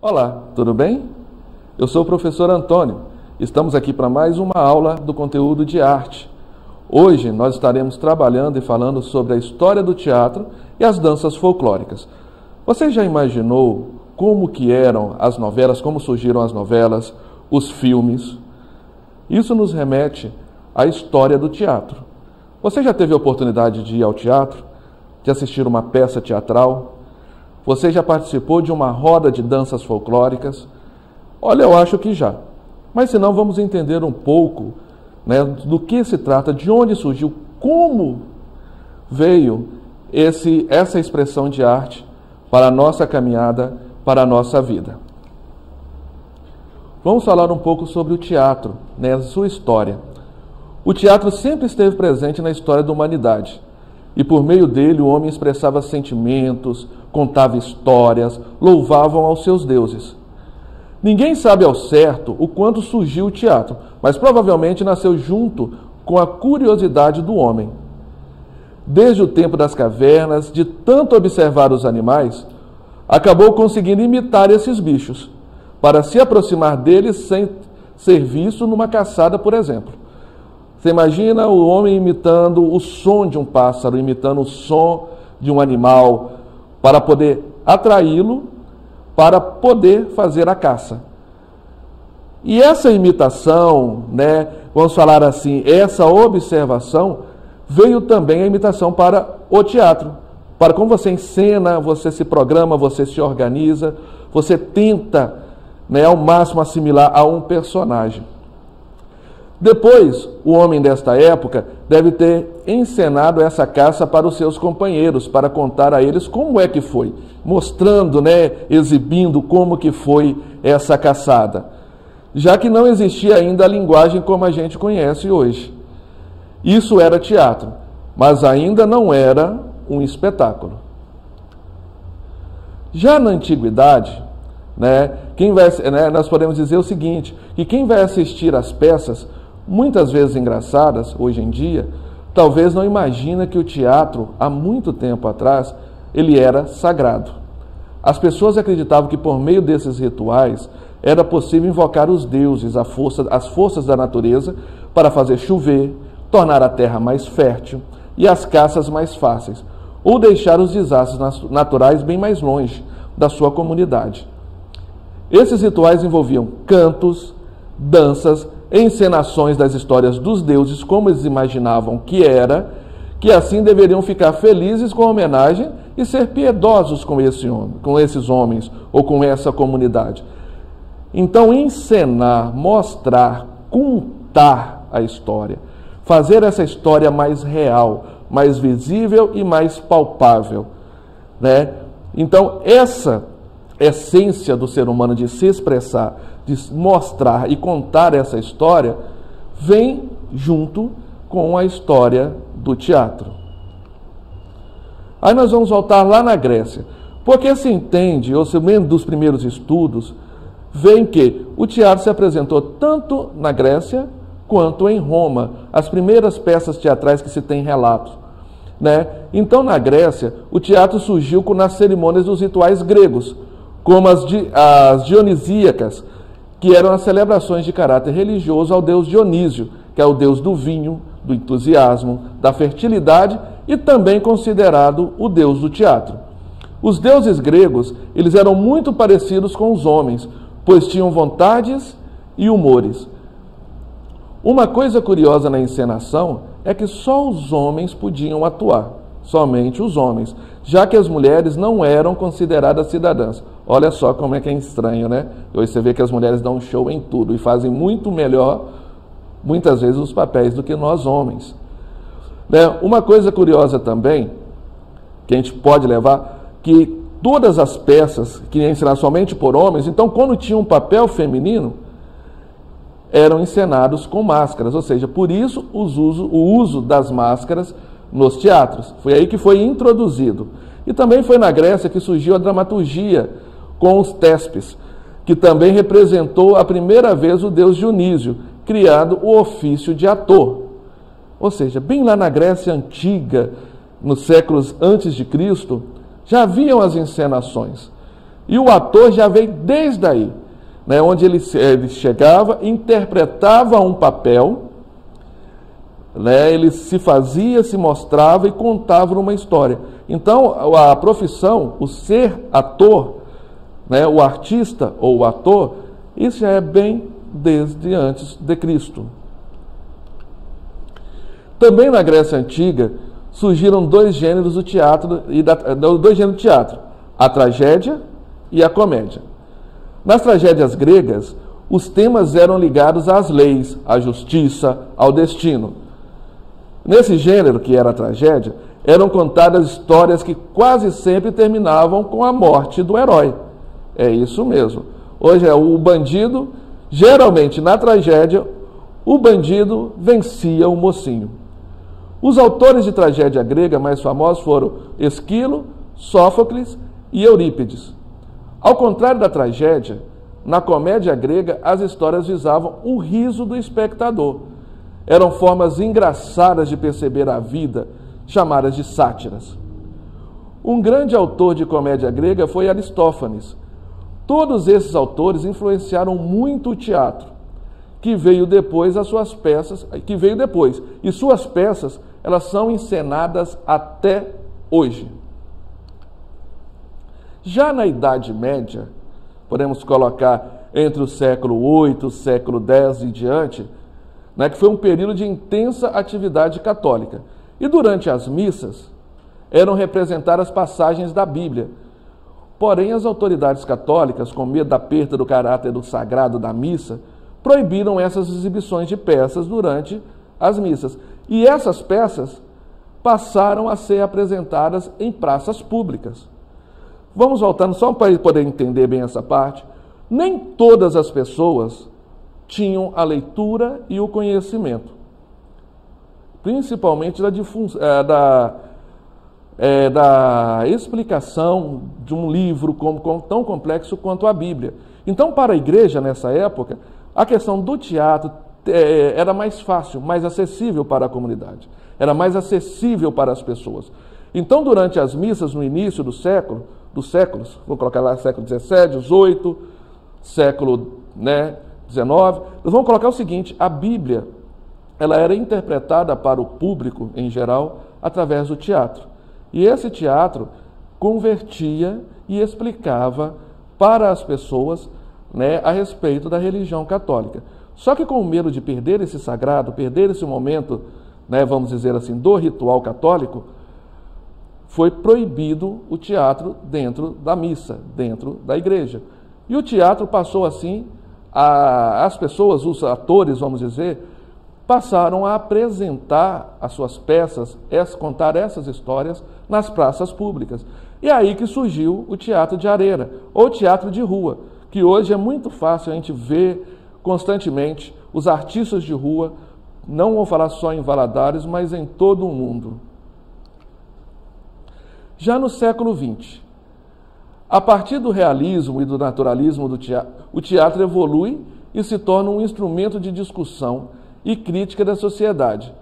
Olá, tudo bem? Eu sou o professor Antônio. Estamos aqui para mais uma aula do conteúdo de arte. Hoje nós estaremos trabalhando e falando sobre a história do teatro e as danças folclóricas. Você já imaginou como que eram as novelas, como surgiram as novelas, os filmes? Isso nos remete à história do teatro. Você já teve a oportunidade de ir ao teatro, de assistir uma peça teatral? Você já participou de uma roda de danças folclóricas? Olha, eu acho que já. Mas se não, vamos entender um pouco, né, do que se trata, de onde surgiu, como veio essa expressão de arte para a nossa caminhada, para a nossa vida. Vamos falar um pouco sobre o teatro, né, a sua história. O teatro sempre esteve presente na história da humanidade. E por meio dele o homem expressava sentimentos, contava histórias, louvavam aos seus deuses. Ninguém sabe ao certo o quando surgiu o teatro, mas provavelmente nasceu junto com a curiosidade do homem. Desde o tempo das cavernas, de tanto observar os animais, acabou conseguindo imitar esses bichos, para se aproximar deles sem ser visto numa caçada, por exemplo. Você imagina o homem imitando o som de um pássaro, imitando o som de um animal, para poder atraí-lo, para poder fazer a caça. E essa imitação, né, vamos falar assim, essa observação, veio também a imitação para o teatro. Para como você encena, você se programa, você se organiza, você tenta, né, ao máximo assimilar a um personagem. Depois, o homem desta época deve ter encenado essa caça para os seus companheiros, para contar a eles como é que foi, mostrando, né, exibindo como que foi essa caçada, já que não existia ainda a linguagem como a gente conhece hoje. Isso era teatro, mas ainda não era um espetáculo. Já na antiguidade, nós podemos dizer o seguinte, que quem vai assistir às peças, muitas vezes engraçadas, hoje em dia, talvez não imagina que o teatro, há muito tempo atrás, ele era sagrado. As pessoas acreditavam que por meio desses rituais era possível invocar os deuses, as forças da natureza, para fazer chover, tornar a terra mais fértil e as caças mais fáceis, ou deixar os desastres naturais bem mais longe da sua comunidade. Esses rituais envolviam cantos, danças, encenações das histórias dos deuses, como eles imaginavam que assim deveriam ficar felizes com a homenagem e ser piedosos com esses homens ou com essa comunidade. Então, encenar, mostrar, contar a história, fazer essa história mais real, mais visível e mais palpável, né? Então, essa essência do ser humano de se expressar, de mostrar e contar essa história, vem junto com a história do teatro. Aí nós vamos voltar lá na Grécia, porque se entende, ou se menos dos primeiros estudos, vem que o teatro se apresentou tanto na Grécia quanto em Roma, as primeiras peças teatrais que se tem relato, né? Então, na Grécia, o teatro surgiu nas cerimônias dos rituais gregos, como as dionisíacas, que eram as celebrações de caráter religioso ao deus Dionísio, que é o deus do vinho, do entusiasmo, da fertilidade e também considerado o deus do teatro. Os deuses gregos, eles eram muito parecidos com os homens, pois tinham vontades e humores. Uma coisa curiosa na encenação é que só os homens podiam atuar, somente os homens, já que as mulheres não eram consideradas cidadãs. Olha só como é que é estranho, né? Hoje você vê que as mulheres dão um show em tudo e fazem muito melhor, muitas vezes, os papéis do que nós homens. Né? Uma coisa curiosa também, que a gente pode levar, que todas as peças que iam encenar somente por homens, então quando tinha um papel feminino, eram encenados com máscaras, ou seja, por isso o uso das máscaras nos teatros. Foi aí que foi introduzido. E também foi na Grécia que surgiu a dramaturgia com os tespes, que também representou a primeira vez o deus Dionísio, criado o ofício de ator. Ou seja, bem lá na Grécia antiga, nos séculos antes de Cristo, já haviam as encenações. E o ator já veio desde aí, né, onde ele chegava, interpretava um papel, né, ele se fazia, se mostrava e contava uma história. Então, a profissão, o ser ator, né, o artista ou o ator, isso já é bem desde antes de Cristo. Também na Grécia Antiga surgiram dois gêneros do teatro, a tragédia e a comédia. Nas tragédias gregas, os temas eram ligados às leis, à justiça, ao destino. Nesse gênero, que era a tragédia, eram contadas histórias que quase sempre terminavam com a morte do herói. É isso mesmo. Hoje é o bandido, geralmente na tragédia, o bandido vencia o mocinho. Os autores de tragédia grega mais famosos foram Esquilo, Sófocles e Eurípides. Ao contrário da tragédia, na comédia grega as histórias visavam o riso do espectador. Eram formas engraçadas de perceber a vida, chamadas de sátiras. Um grande autor de comédia grega foi Aristófanes. Todos esses autores influenciaram muito o teatro, que veio depois, e suas peças, elas são encenadas até hoje. Já na Idade Média, podemos colocar entre o século VIII, século X e diante, né, que foi um período de intensa atividade católica. E durante as missas eram representadas passagens da Bíblia. Porém, as autoridades católicas, com medo da perda do caráter do sagrado da missa, proibiram essas exibições de peças durante as missas. E essas peças passaram a ser apresentadas em praças públicas. Vamos voltando só para poder entender bem essa parte. Nem todas as pessoas tinham a leitura e o conhecimento, principalmente da explicação de um livro tão complexo quanto a Bíblia. Então, para a igreja, nessa época, a questão do teatro era mais fácil, mais acessível para a comunidade, era mais acessível para as pessoas. Então, durante as missas, no início dos séculos, vou colocar lá século XVII, XVIII, século XIX, nós vamos colocar o seguinte: a Bíblia, ela era interpretada para o público, em geral, através do teatro. E esse teatro convertia e explicava para as pessoas, né, a respeito da religião católica. Só que com medo de perder esse sagrado, perder esse momento, né, vamos dizer assim, do ritual católico, foi proibido o teatro dentro da missa, dentro da igreja. E o teatro passou assim, as pessoas, os atores, vamos dizer, passaram a apresentar as suas peças, contar essas histórias nas praças públicas. E é aí que surgiu o teatro de areia, ou teatro de rua, que hoje é muito fácil a gente ver constantemente os artistas de rua, não vou falar só em Valadares, mas em todo o mundo. Já no século XX, a partir do realismo e do naturalismo do teatro, o teatro evolui e se torna um instrumento de discussão e crítica da sociedade.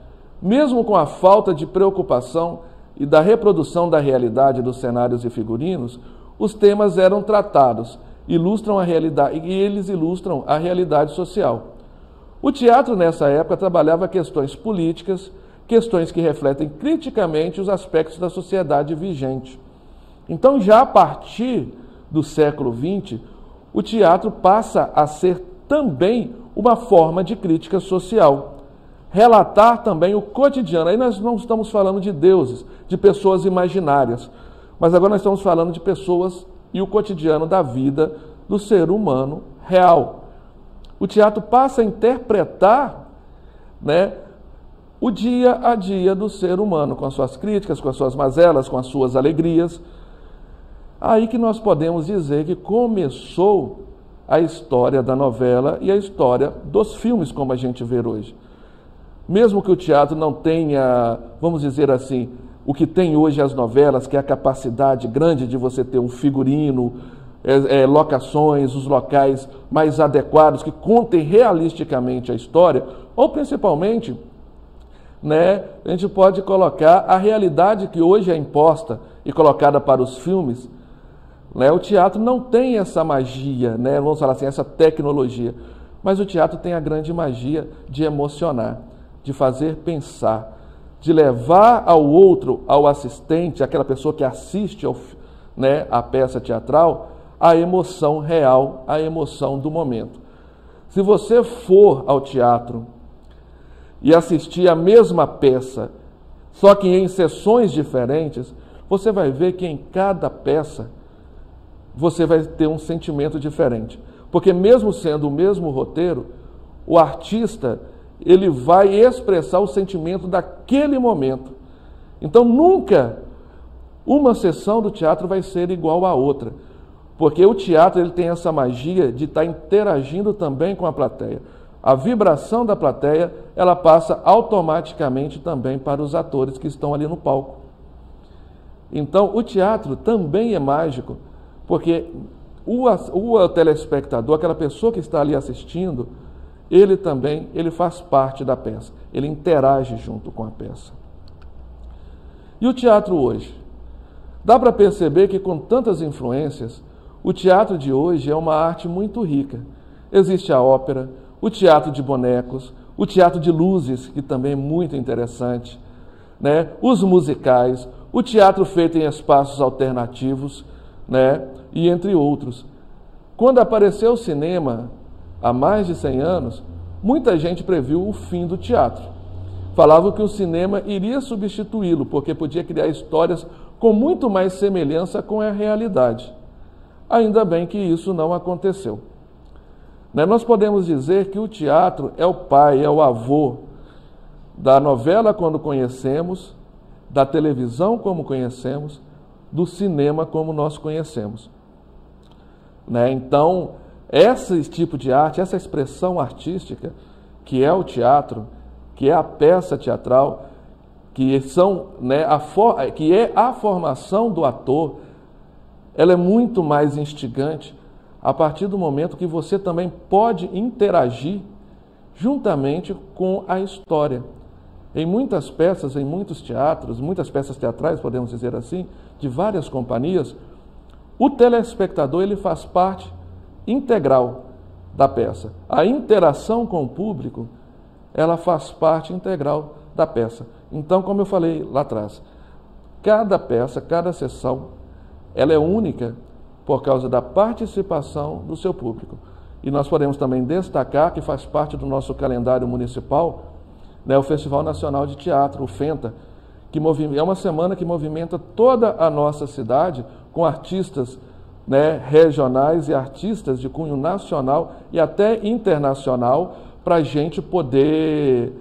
Mesmo com a falta de preocupação e da reprodução da realidade dos cenários e figurinos, os temas eram tratados, ilustram a realidade, e eles ilustram a realidade social. O teatro, nessa época, trabalhava questões políticas, questões que refletem criticamente os aspectos da sociedade vigente. Então, já a partir do século XX, o teatro passa a ser também uma forma de crítica social. Relatar também o cotidiano. Aí nós não estamos falando de deuses, de pessoas imaginárias, mas agora nós estamos falando de pessoas e o cotidiano da vida do ser humano real. O teatro passa a interpretar, né, o dia a dia do ser humano, com as suas críticas, com as suas mazelas, com as suas alegrias. Aí que nós podemos dizer que começou a história da novela e a história dos filmes, como a gente vê hoje. Mesmo que o teatro não tenha, vamos dizer assim, o que tem hoje as novelas, que é a capacidade grande de você ter um figurino, locações, os locais mais adequados, que contem realisticamente a história, ou principalmente, né, a gente pode colocar a realidade que hoje é imposta e colocada para os filmes, né? O teatro não tem essa magia, né? Vamos falar assim, essa tecnologia, mas o teatro tem a grande magia de emocionar, de fazer pensar, de levar ao outro, ao assistente, aquela pessoa que assiste né, a peça teatral, a emoção real, a emoção do momento. Se você for ao teatro e assistir a mesma peça, só que em sessões diferentes, você vai ver que em cada peça você vai ter um sentimento diferente. Porque mesmo sendo o mesmo roteiro, o artista, ele vai expressar o sentimento daquele momento. Então nunca uma sessão do teatro vai ser igual à outra. Porque o teatro ele tem essa magia de estar interagindo também com a plateia. A vibração da plateia, ela passa automaticamente também para os atores que estão ali no palco. Então, o teatro também é mágico, porque o telespectador, aquela pessoa que está ali assistindo, ele também faz parte da peça, ele interage junto com a peça. E o teatro hoje? Dá para perceber que com tantas influências, o teatro de hoje é uma arte muito rica. Existe a ópera, o teatro de bonecos, o teatro de luzes, que também é muito interessante, né? Os musicais, o teatro feito em espaços alternativos, né? E entre outros. Quando apareceu o cinema, há mais de 100 anos, muita gente previu o fim do teatro. Falavam que o cinema iria substituí-lo, porque podia criar histórias com muito mais semelhança com a realidade. Ainda bem que isso não aconteceu. Nós podemos dizer que o teatro é o pai, é o avô da novela quando conhecemos, da televisão como conhecemos, do cinema como nós conhecemos. Então, esse tipo de arte, essa expressão artística, que é o teatro, que é a peça teatral, que é a formação do ator, ela é muito mais instigante a partir do momento que você também pode interagir juntamente com a história. Em muitas peças, em muitos teatros, muitas peças teatrais, podemos dizer assim, de várias companhias, o telespectador ele faz parte integral da peça. A interação com o público, ela faz parte integral da peça. Então, como eu falei lá atrás, cada peça, cada sessão, ela é única por causa da participação do seu público. E nós podemos também destacar que faz parte do nosso calendário municipal, o Festival Nacional de Teatro, o FENTA, que é uma semana que movimenta toda a nossa cidade com artistas regionais e artistas de cunho nacional e até internacional, para a gente poder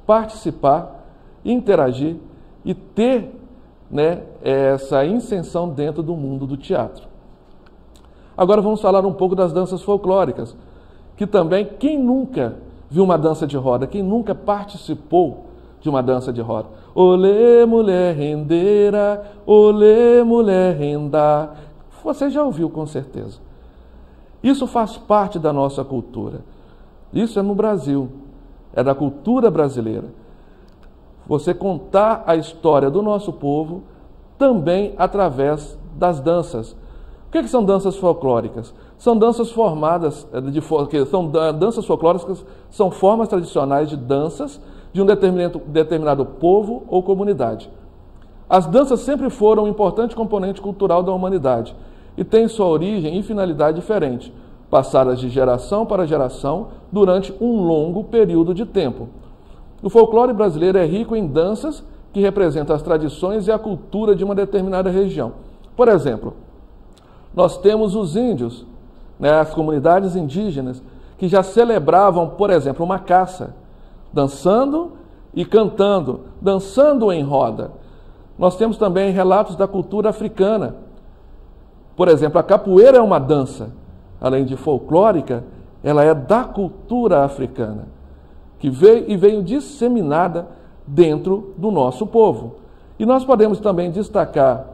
participar, interagir e ter essa inserção dentro do mundo do teatro. Agora vamos falar um pouco das danças folclóricas, que também, quem nunca viu uma dança de roda, quem nunca participou de uma dança de roda? Olê, mulher rendeira, olê, mulher rendá. Você já ouviu com certeza. Isso faz parte da nossa cultura. Isso é no Brasil, é da cultura brasileira. Você contar a história do nosso povo também através das danças. O que são danças folclóricas? São danças danças folclóricas são formas tradicionais de danças de um determinado povo ou comunidade. As danças sempre foram um importante componente cultural da humanidade e têm sua origem e finalidade diferente, passadas de geração para geração durante um longo período de tempo. O folclore brasileiro é rico em danças que representam as tradições e a cultura de uma determinada região. Por exemplo, nós temos os índios, as comunidades indígenas, que já celebravam, por exemplo, uma caça, dançando e cantando, dançando em roda. Nós temos também relatos da cultura africana. Por exemplo, a capoeira é uma dança, além de folclórica, ela é da cultura africana, que veio disseminada dentro do nosso povo. E nós podemos também destacar,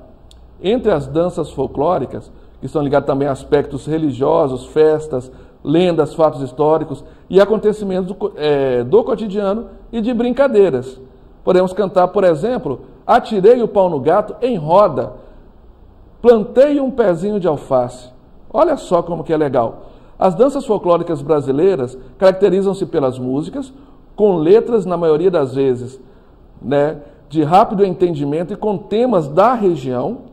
entre as danças folclóricas, que são ligadas também a aspectos religiosos, festas, lendas, fatos históricos e acontecimentos do cotidiano e de brincadeiras. Podemos cantar, por exemplo, Atirei o Pau no Gato em roda. plantei um pezinho de alface. Olha só como que é legal. As danças folclóricas brasileiras caracterizam-se pelas músicas, com letras, na maioria das vezes, de rápido entendimento e com temas da região,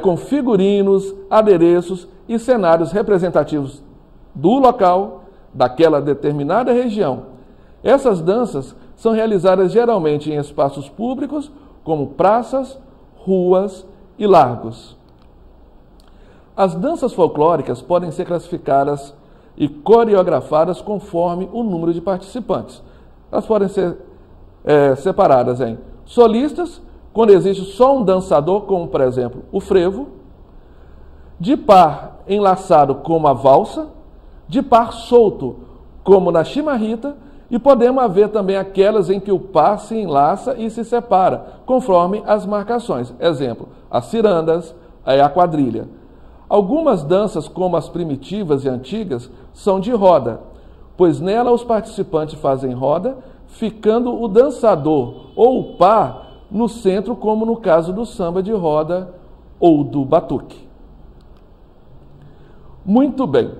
com figurinos, adereços e cenários representativos do local, daquela determinada região. Essas danças são realizadas geralmente em espaços públicos, como praças, ruas e largos. As danças folclóricas podem ser classificadas e coreografadas conforme o número de participantes. Elas podem ser separadas em solistas, quando existe só um dançador, como por exemplo o frevo, de par enlaçado como a valsa, de par solto como na chimarrita, e podemos haver também aquelas em que o par se enlaça e se separa, conforme as marcações. Exemplo, as cirandas, a quadrilha. Algumas danças, como as primitivas e antigas, são de roda, pois nela os participantes fazem roda, ficando o dançador ou o par no centro, como no caso do samba de roda ou do batuque. Muito bem.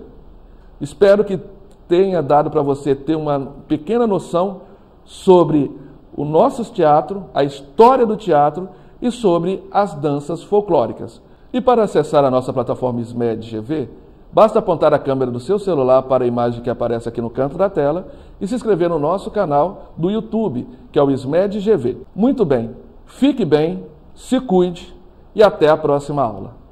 Espero que tenha dado para você ter uma pequena noção sobre o nosso teatro, a história do teatro e sobre as danças folclóricas. E para acessar a nossa plataforma SMED GV, basta apontar a câmera do seu celular para a imagem que aparece aqui no canto da tela e se inscrever no nosso canal do YouTube, que é o SMED GV. Muito bem, fique bem, se cuide e até a próxima aula.